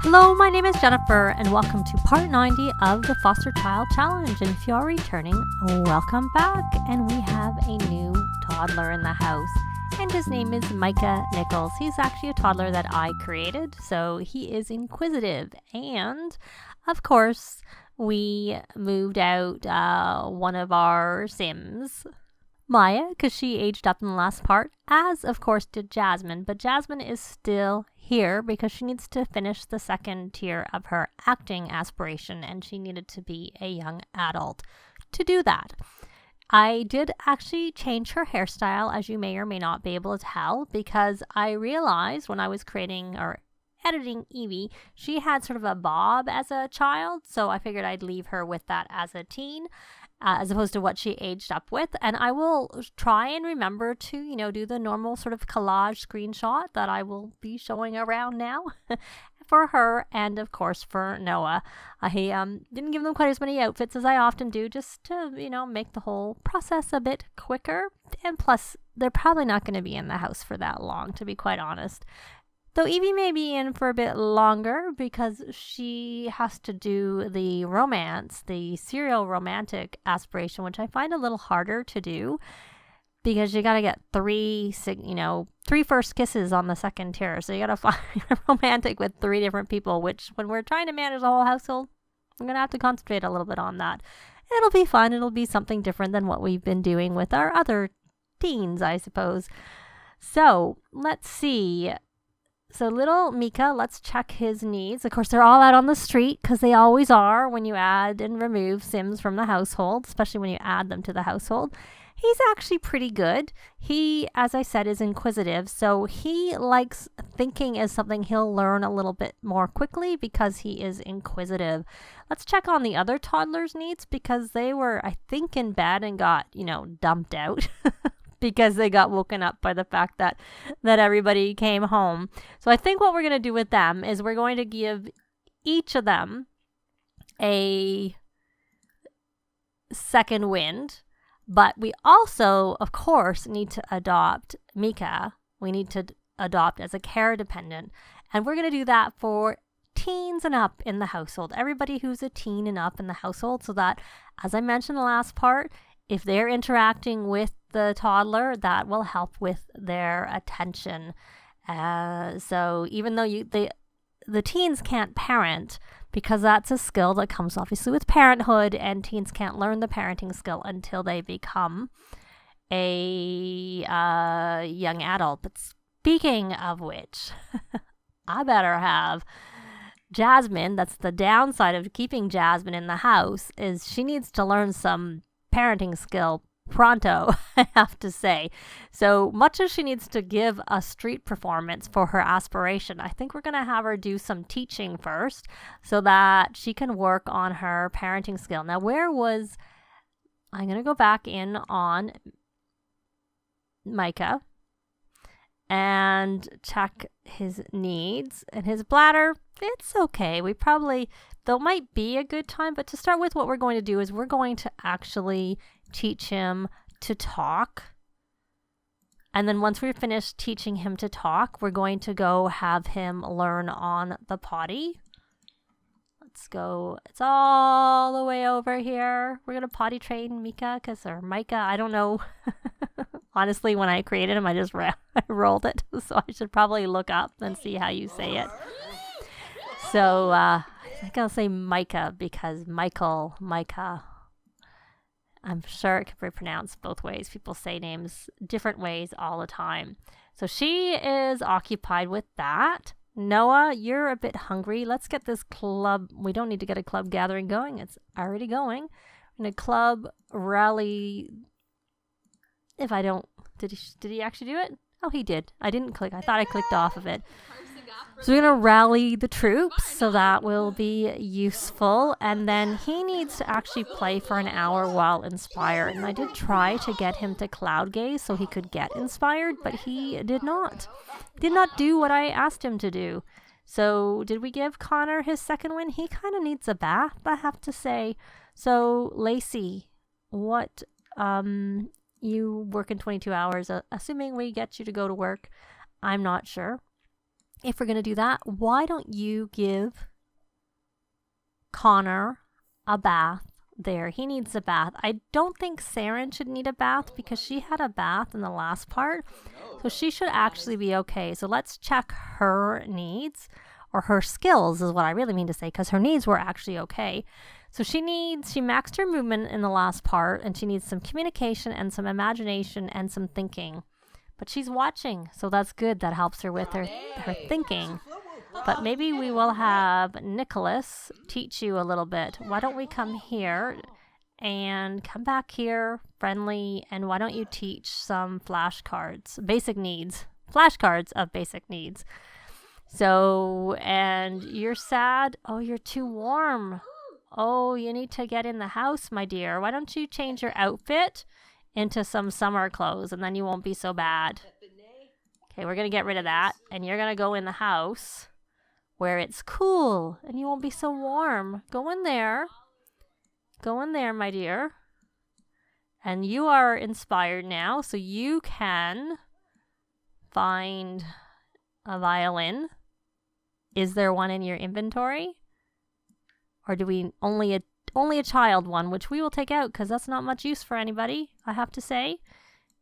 Hello, my name is Jennifer, and welcome to part 90 of the Foster Child Challenge. And if you are returning, welcome back. And we have a new toddler in the house, and his name is Micah Nichols. He's actually a toddler that I created, so he is inquisitive. And, of course, we moved out one of our Sims, Maya, because she aged up in the last part, as of course did Jasmine, but Jasmine is still here because she needs to finish the second tier of her acting aspiration, and she needed to be a young adult to do that. I did actually change her hairstyle, as you may or may not be able to tell, because I realized when I was creating or editing Evie, she had sort of a bob as a child, so I figured I'd leave her with that as a teen. As opposed to what she aged up with. And I will try and remember to, do the normal sort of collage screenshot that I will be showing around now for her and, of course, for Noah. I didn't give them quite as many outfits as I often do, just to, make the whole process a bit quicker. And plus, they're probably not going to be in the house for that long, to be quite honest. Though Evie may be in for a bit longer because she has to do the romance, the serial romantic aspiration, which I find a little harder to do because you got to get three first kisses on the second tier. So you got to find a romantic with 3 different people, which when we're trying to manage the whole household, I'm going to have to concentrate a little bit on that. It'll be fun. It'll be something different than what we've been doing with our other teens, I suppose. So let's see. So little Micah, let's check his needs. Of course, they're all out on the street because they always are when you add and remove Sims from the household, especially when you add them to the household. He's actually pretty good. He, as I said, is inquisitive. So he likes thinking is something he'll learn a little bit more quickly because he is inquisitive. Let's check on the other toddlers' needs because they were, I think, in bed and got, dumped out. Because they got woken up by the fact that everybody came home. So I think what we're going to do with them is we're going to give each of them a second wind. But we also, of course, need to adopt Micah. We need to adopt as a care dependent. And we're going to do that for teens and up in the household. Everybody who's a teen and up in the household. So that, as I mentioned in the last part, if they're interacting with the toddler, that will help with their attention. So even though the teens can't parent, because that's a skill that comes obviously with parenthood, and teens can't learn the parenting skill until they become a young adult. But speaking of which, I better have Jasmine. That's the downside of keeping Jasmine in the house, is she needs to learn some parenting skill pronto, I have to say. So much as she needs to give a street performance for her aspiration, I think we're going to have her do some teaching first so that she can work on her parenting skill. Now, I'm going to go back in on Micah and check his needs and his bladder. It's okay. There might be a good time, but to start with, what we're going to do is we're going to actually teach him to talk. And then once we're finished teaching him to talk, we're going to go have him learn on the potty. Let's go. It's all the way over here. We're going to potty train Micah, or Micah. I don't know. Honestly, when I created him, I just I rolled it. So I should probably look up and see how you say it. So I think I'll say Micah because Micah. I'm sure it can be pronounced both ways. People say names different ways all the time. So she is occupied with that. Noah, you're a bit hungry. Let's get this club. We don't need to get a club gathering going. It's already going. We're going to club rally. If I don't, did he actually do it? Oh, he did. I didn't click. I thought I clicked off of it. So we're going to rally the troops, so that will be useful. And then he needs to actually play for an hour while inspired. And I did try to get him to cloud gaze so he could get inspired, but he did not. Did not do what I asked him to do. So did we give Connor his second win? He kind of needs a bath, I have to say. So Lacey, what, you work in 22 hours, assuming we get you to go to work. I'm not sure. if we're going to do that, why don't you give Connor a bath there? He needs a bath. I don't think Saren should need a bath because she had a bath in the last part. So she should actually be okay. So let's check her needs, or her skills is what I really mean to say, because her needs were actually okay. So she maxed her movement in the last part, and she needs some communication and some imagination and some thinking. But she's watching, so that's good. That helps her with her thinking. But maybe we will have Nicholas teach you a little bit. Why don't we come here and come back here, friendly, and why don't you teach some flashcards, basic needs, flashcards of basic needs. So, and you're sad. Oh, you're too warm. Oh, you need to get in the house, my dear. Why don't you change your outfit into some summer clothes, and then you won't be so bad. Okay, we're going to get rid of that, and you're going to go in the house where it's cool, and you won't be so warm. Go in there. Go in there, my dear. And you are inspired now, so you can find a violin. Is there one in your inventory? Or do we only a child one, which we will take out because that's not much use for anybody, I have to say.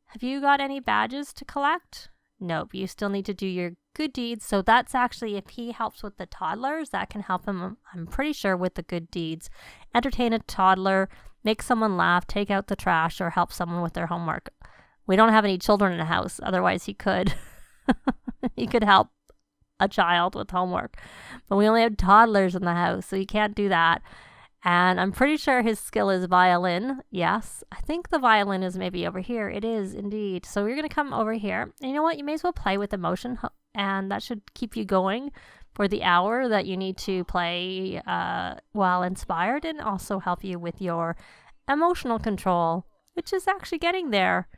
Have you got any badges to collect? Nope, you still need to do your good deeds. So that's actually, if he helps with the toddlers, that can help him, I'm pretty sure, with the good deeds. Entertain a toddler, make someone laugh, take out the trash, or help someone with their homework. We don't have any children in the house, otherwise he could. He could help a child with homework. But we only have toddlers in the house, so you can't do that. And I'm pretty sure his skill is violin. Yes, I think the violin is maybe over here. It is indeed. So we're going to come over here. And you know what? You may as well play with emotion, and that should keep you going for the hour that you need to play while inspired, and also help you with your emotional control, which is actually getting there.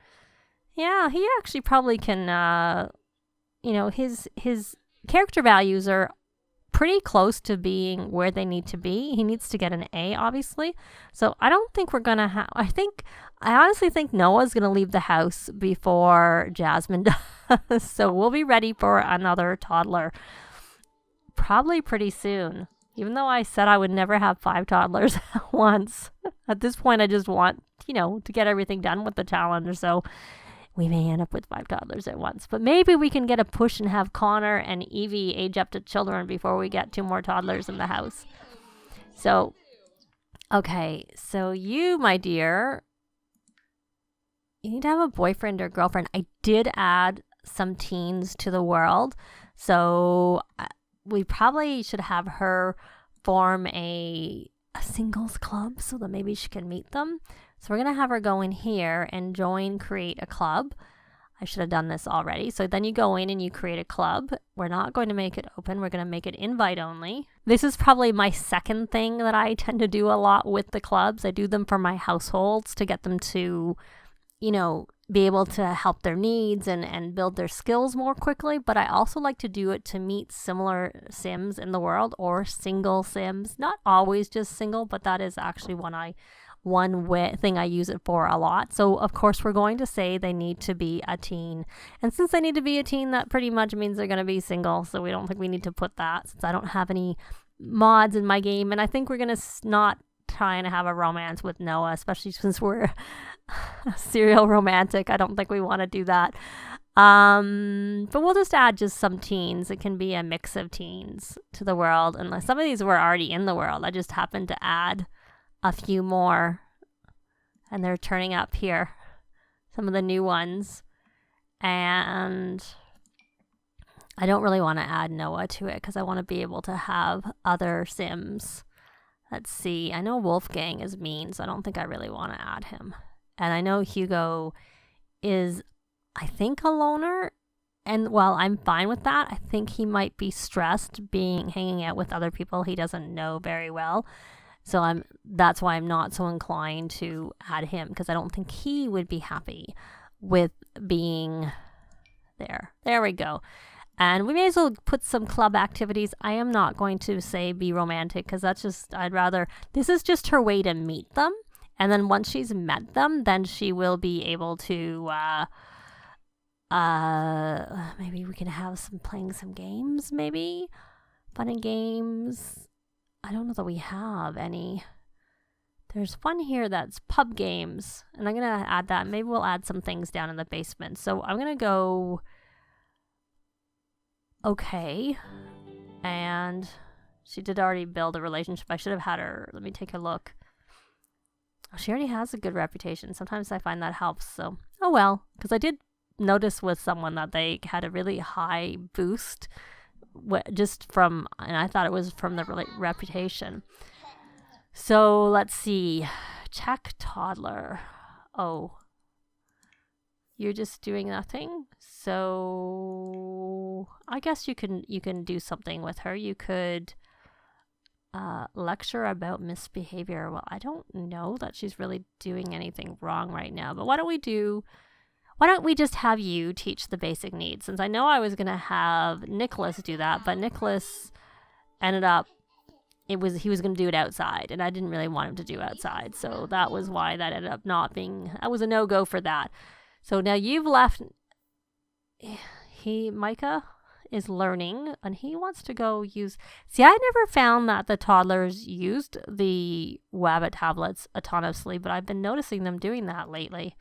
Yeah, he actually probably can, his character values are pretty close to being where they need to be. He needs to get an A, obviously. So I don't think we're going to have... I honestly think Noah's going to leave the house before Jasmine does. So we'll be ready for another toddler probably pretty soon. Even though I said I would never have 5 toddlers at once. At this point, I just want, to get everything done with the challenge. So we may end up with 5 toddlers at once. But maybe we can get a push and have Connor and Evie age up to children before we get 2 more toddlers in the house. So, okay. So you, my dear, you need to have a boyfriend or girlfriend. I did add some teens to the world. So we probably should have her form a singles club so that maybe she can meet them. So we're going to have her go in here and create a club. I should have done this already. So then you go in and you create a club. We're not going to make it open. We're going to make it invite only. This is probably my second thing that I tend to do a lot with the clubs. I do them for my households to get them to, be able to help their needs and build their skills more quickly. But I also like to do it to meet similar Sims in the world, or single Sims. Not always just single, but that is actually one thing I use it for a lot. So of course we're going to say they need to be a teen, and since they need to be a teen, that pretty much means they're going to be single. So we don't think we need to put that, since I don't have any mods in my game, and I think we're going to not trying to have a romance with Noah, especially since we're a serial romantic. I don't think we want to do that. But we'll just add just some teens. It can be a mix of teens to the world, and some of these were already in the world. I just happened to add a few more, and they're turning up here, some of the new ones. And I don't really want to add Noah to it because I want to be able to have other Sims. Let's see, I know Wolfgang is mean, so I don't think I really want to add him. And I know Hugo is, I think, a loner, and while I'm fine with that, I think he might be stressed hanging out with other people he doesn't know very well. So that's why I'm not so inclined to add him, because I don't think he would be happy with being there. There we go. And we may as well put some club activities. I am not going to say be romantic, because this is just her way to meet them. And then once she's met them, then she will be able to Maybe we can have playing some games, maybe? Fun and games. I don't know that we have any. There's one here that's pub games, and I'm going to add that. Maybe we'll add some things down in the basement. So I'm going to go okay. And she did already build a relationship. I should have had her. Let me take a look. Oh, she already has a good reputation. Sometimes I find that helps. So, oh well. Because I did notice with someone that they had a really high boost just from, and I thought it was from the reputation. So let's see. Check Toddler. Oh, you're just doing nothing. So I guess you can do something with her. You could lecture about misbehavior. Well, I don't know that she's really doing anything wrong right now. But why don't we just have you teach the basic needs? Since I know I was gonna have Nicholas do that, but Nicholas ended up he was going to do it outside, and I didn't really want him to do outside. So that was why that ended up not being, that was a no-go for that. So now you've left, Micah is learning, and he wants to go use, see, I never found that the toddlers used the Wabbit tablets autonomously, but I've been noticing them doing that lately.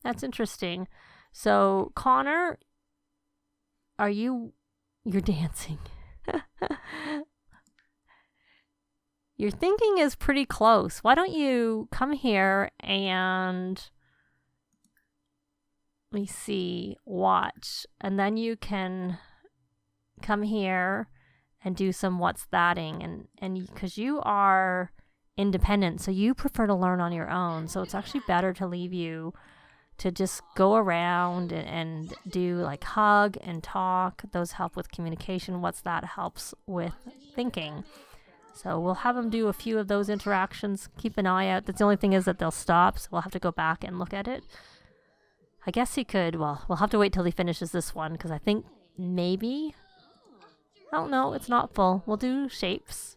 That's interesting. So Connor, you're dancing. Your thinking is pretty close. Why don't you come here and, let me see, watch. And then you can come here and do some what's thatting. And because you are independent, so you prefer to learn on your own. So it's actually better to leave you to just go around and do like hug and talk. Those help with communication. What's that helps with thinking. So we'll have them do a few of those interactions. Keep an eye out. That's the only thing is that they'll stop, so we'll have to go back and look at it. I guess he could. Well, we'll have to wait till he finishes this one, because I think maybe... Oh, no, it's not full. We'll do shapes.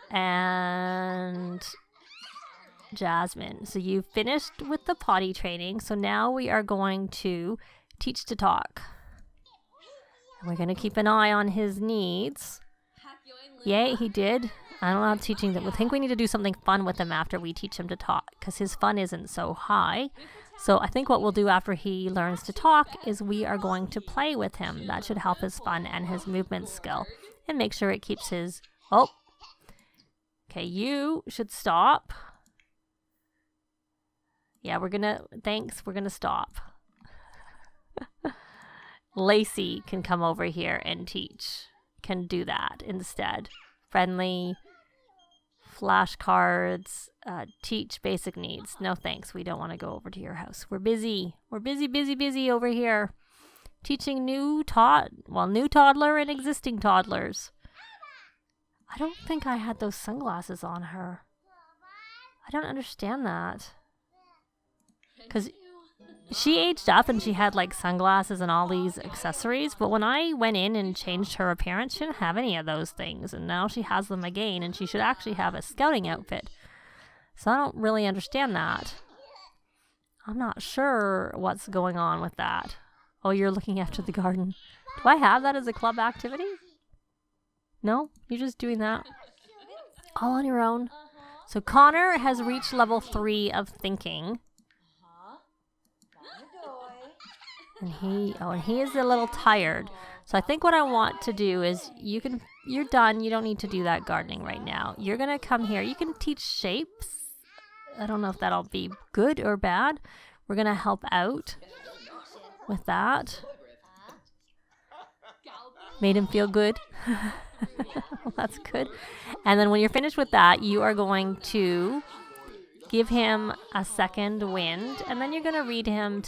And Jasmine. So you finished with the potty training, so now we are going to teach to talk. We're going to keep an eye on his needs. Yay, he did. I don't know how teaching them. I think we need to do something fun with him after we teach him to talk, because his fun isn't so high. So I think what we'll do after he learns to talk is we are going to play with him. That should help his fun and his movement skill, and make sure it keeps his... Oh. Okay, you should stop. Yeah, we're going to stop. Lacey can come over here and teach. Can do that instead. Friendly, flashcards, teach basic needs. No thanks, we don't want to go over to your house. We're busy. We're busy over here. Teaching new toddler and existing toddlers. I don't think I had those sunglasses on her. I don't understand that. Because she aged up and she had like sunglasses and all these accessories, but when I went in and changed her appearance, she didn't have any of those things, and now she has them again, and she should actually have a scouting outfit. So I don't really understand that. I'm not sure what's going on with that. Oh, you're looking after the garden. Do I have that as a club activity? No? You're just doing that all on your own? So Connor has reached level 3 of thinking. And he is a little tired. So I think what I want to do is you're done. You don't need to do that gardening right now. You're going to come here. You can teach shapes. I don't know if that'll be good or bad. We're going to help out with that. Made him feel good. That's good. And then when you're finished with that, you are going to give him a second wind, and then you're going to read him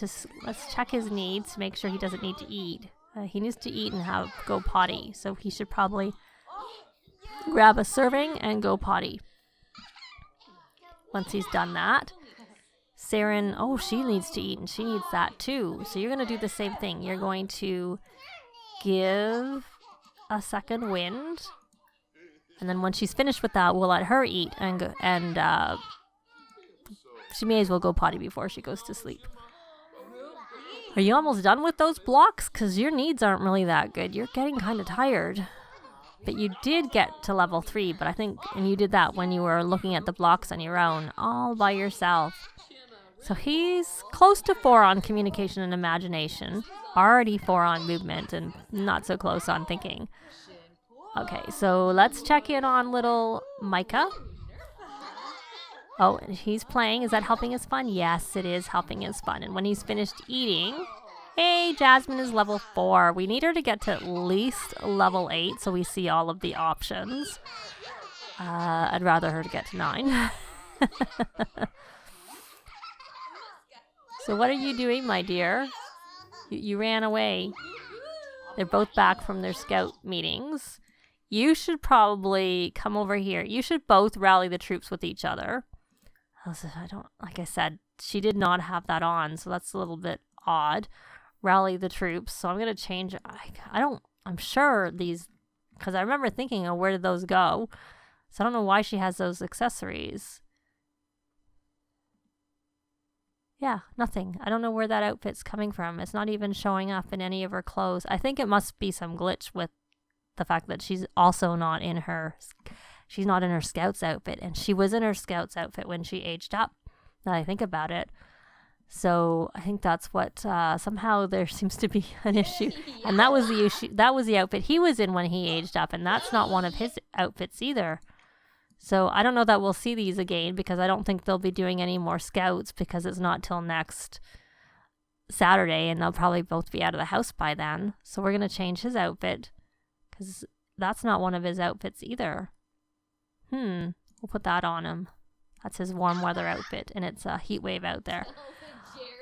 let's check his needs to make sure he doesn't need to eat. He needs to eat and go potty, so he should probably grab a serving and go potty. Once he's done that, Saren, she needs to eat, and she needs that too. So you're going to do the same thing. You're going to give a second wind, and then when she's finished with that, we'll let her eat and She may as well go potty before she goes to sleep. Are you almost done with those blocks? Because your needs aren't really that good. You're getting kind of tired. But you did get to level 3, but I think, and you did that when you were looking at the blocks on your own, all by yourself. So he's close to 4 on communication and imagination. Already 4 on movement and not so close on thinking. Okay, so let's check in on little Micah. Oh, he's playing. Is that helping his fun? Yes, it is helping his fun. And when he's finished eating, hey, Jasmine is level 4. We need her to get to at least level 8 so we see all of the options. I'd rather her to get to 9. So what are you doing, my dear? You ran away. They're both back from their scout meetings. You should probably come over here. You should both rally the troops with each other. Like I said, she did not have that on, so that's a little bit odd. Rally the troops. So I'm going to change. I'm sure these, because I remember thinking, oh, where did those go? So I don't know why she has those accessories. Yeah, nothing. I don't know where that outfit's coming from. It's not even showing up in any of her clothes. I think it must be some glitch with the fact that she's also not in her Scout's outfit, and she was in her Scout's outfit when she aged up, now I think about it. So I think that's what, somehow there seems to be an issue. And that was the issue. That was the outfit he was in when he aged up, and that's not one of his outfits either. So I don't know that we'll see these again, because I don't think they'll be doing any more Scouts, because it's not till next Saturday, and they'll probably both be out of the house by then. So we're going to change his outfit, because that's not one of his outfits either. We'll put that on him. That's his warm weather outfit, and it's a heat wave out there.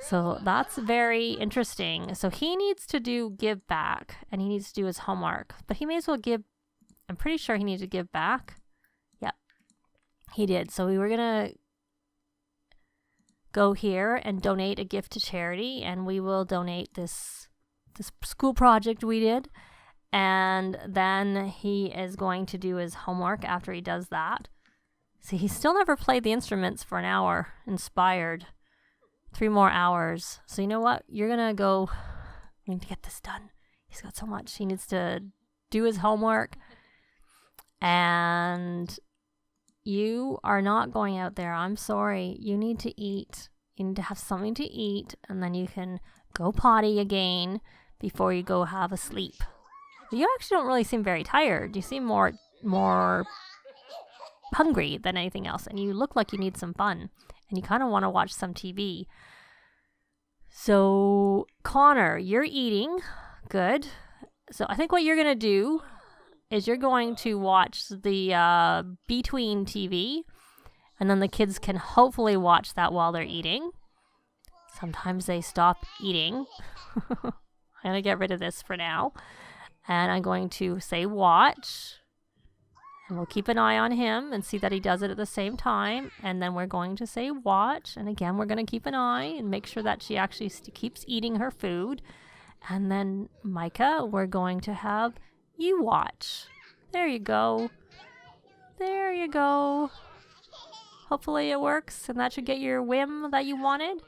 So that's very interesting. So he needs to give back, and he needs to do his homework. But he may as well I'm pretty sure he needs to give back. Yep, he did. So we were going to go here and donate a gift to charity, and we will donate this school project we did. And then he is going to do his homework after he does that. See, he still never played the instruments for an hour. Inspired. 3 more hours. So you know what? You're going to go. We need to get this done. He's got so much. He needs to do his homework. And you are not going out there. I'm sorry. You need to eat. You need to have something to eat. And then you can go potty again before you go have a sleep. You actually don't really seem very tired. You seem more hungry than anything else. And you look like you need some fun. And you kind of want to watch some TV. So, Connor, you're eating. Good. So, I think what you're going to do is you're going to watch the Between TV. And then the kids can hopefully watch that while they're eating. Sometimes they stop eating. I'm going to get rid of this for now. And I'm going to say watch. And we'll keep an eye on him and see that he does it at the same time. And then we're going to say watch. And again, we're going to keep an eye and make sure that she actually keeps eating her food. And then Micah, we're going to have you watch. There you go. There you go. Hopefully it works. And that should get your whim that you wanted.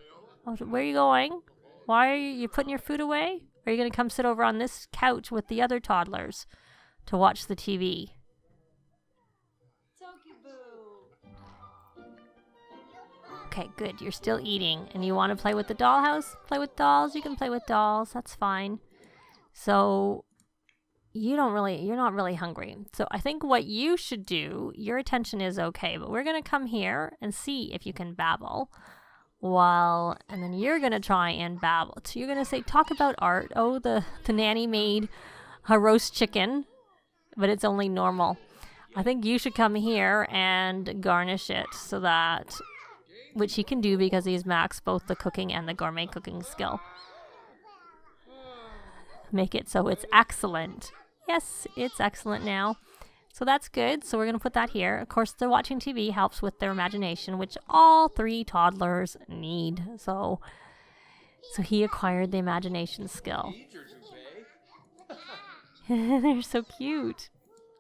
Where are you going? Why are you putting your food away? Are you going to come sit over on this couch with the other toddlers to watch the TV? Okay, good. You're still eating. And you want to play with the dollhouse? Play with dolls? You can play with dolls. That's fine. So, you're not really hungry. So, I think what you should do, your attention is okay. But we're going to come here and see if you can babble. And then you're going to try and babble. So you're going to say, talk about art. Oh, the nanny made a roast chicken, but it's only normal. I think you should come here and garnish it so that, which he can do because he's maxed both the cooking and the gourmet cooking skill. Make it so it's excellent. Yes, it's excellent now. So that's good. So we're going to put that here. Of course, the watching TV helps with their imagination, which all 3 toddlers need. So he acquired the imagination skill. They're so cute.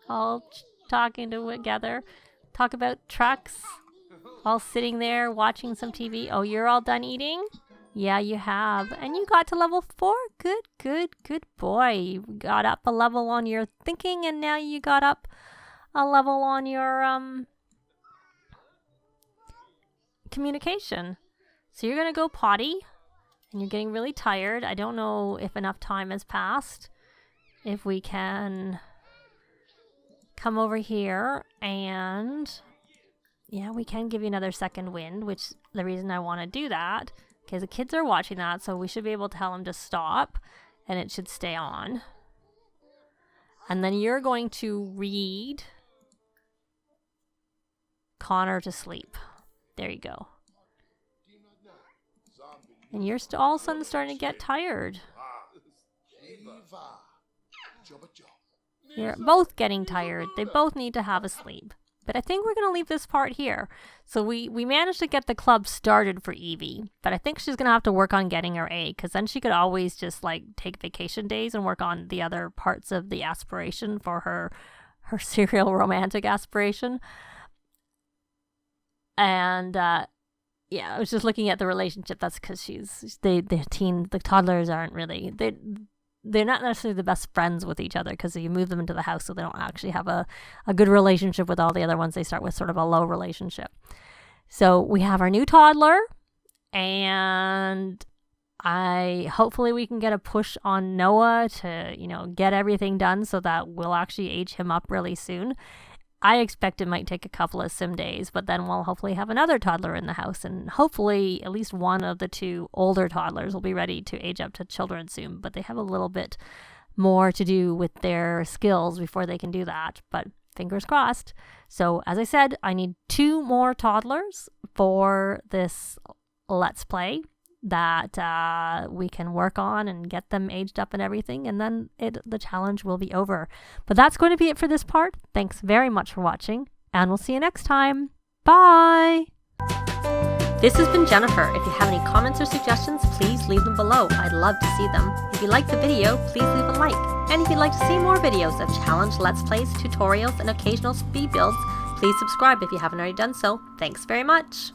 All talking together. Talk about trucks. All sitting there watching some TV. Oh, you're all done eating? Yeah, you have. And you got to level 4. Good, good, good boy. You got up a level on your thinking, and now you got up a level on your communication. So you're going to go potty, and you're getting really tired. I don't know if enough time has passed. If we can come over here and... yeah, we can give you another second wind, which the reason I want to do that, because the kids are watching that, so we should be able to tell them to stop, and it should stay on. And then you're going to read Connor to sleep. There you go. And you're all of a sudden starting to get tired. You're both getting tired. They both need to have a sleep. But I think we're going to leave this part here. So we managed to get the club started for Evie. But I think she's going to have to work on getting her A. Because then she could always just like take vacation days and work on the other parts of the aspiration for her serial romantic aspiration. And yeah, I was just looking at the relationship. That's because the toddlers aren't really... They're not necessarily the best friends with each other because you move them into the house, so they don't actually have a good relationship with all the other ones. They start with sort of a low relationship. So we have our new toddler, and hopefully we can get a push on Noah to, get everything done so that we'll actually age him up really soon. I expect it might take a couple of sim days, but then we'll hopefully have another toddler in the house, and hopefully at least one of the 2 older toddlers will be ready to age up to children soon, but they have a little bit more to do with their skills before they can do that, but fingers crossed. So as I said, I need 2 more toddlers for this Let's Play that we can work on and get them aged up and everything, and then the challenge will be over. But that's going to be it for this part. Thanks very much for watching, and we'll see you next time. Bye! This has been Jennifer. If you have any comments or suggestions, please leave them below. I'd love to see them. If you liked the video, please leave a like. And if you'd like to see more videos of challenge, Let's Plays, tutorials, and occasional speed builds, please subscribe if you haven't already done so. Thanks very much!